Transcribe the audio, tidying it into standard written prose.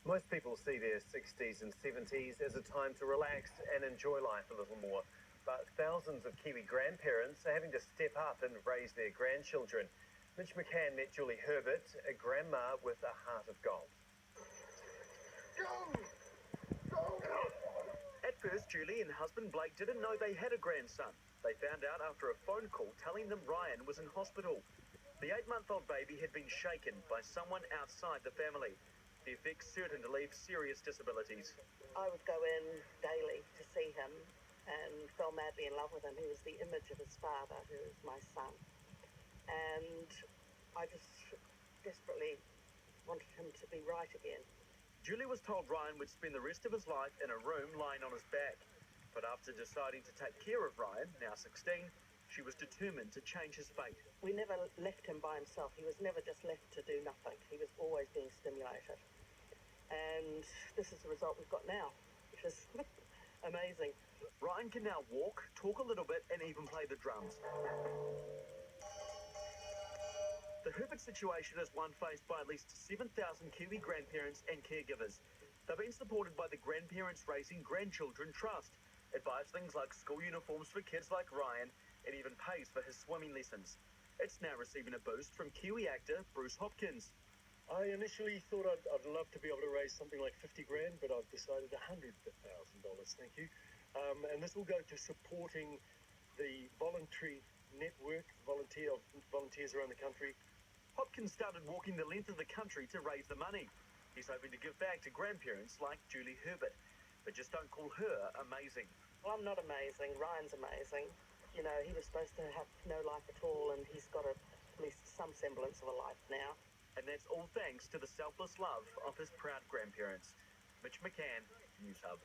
Most people see their 60s and 70s as a time to relax and enjoy life a little more. But thousands of Kiwi grandparents are having to step up and raise their grandchildren. Mitch McCann met Julie Herbert, a grandma with a heart of gold. At first, Julie and husband Blake didn't know they had a grandson. They found out after a phone call telling them Ryan was in hospital. The 8-month-old baby had been shaken by someone outside the family. The effects certain to leave serious disabilities. I would go in daily to see him and fell madly in love with him. He was the image of his father, who is my son. And I just desperately wanted him to be right again. Julie was told Ryan would spend the rest of his life in a room lying on his back. But after deciding to take care of Ryan, now 16, she was determined to change his fate. We never left him by himself. He was never just left to do nothing. He was always being stimulated. And this is the result we've got now, which is amazing. Ryan can now walk, talk a little bit, and even play the drums. The Herbert situation is one faced by at least 7,000 Kiwi grandparents and caregivers. They've been supported by the Grandparents Raising Grandchildren Trust. It buys things like school uniforms for kids like Ryan. It even pays for his swimming lessons. It's now receiving a boost from Kiwi actor Bruce Hopkins. I initially thought I'd love to be able to raise something like 50 grand, but I've decided $100,000, thank you. And this will go to supporting the voluntary network, volunteers around the country. Hopkins started walking the length of the country to raise the money. He's hoping to give back to grandparents like Julie Herbert. But just don't call her amazing. Well, I'm not amazing. Ryan's amazing. You know, he was supposed to have no life at all, and he's got at least some semblance of a life now. And that's all thanks to the selfless love of his proud grandparents. Mitch McCann, newshub.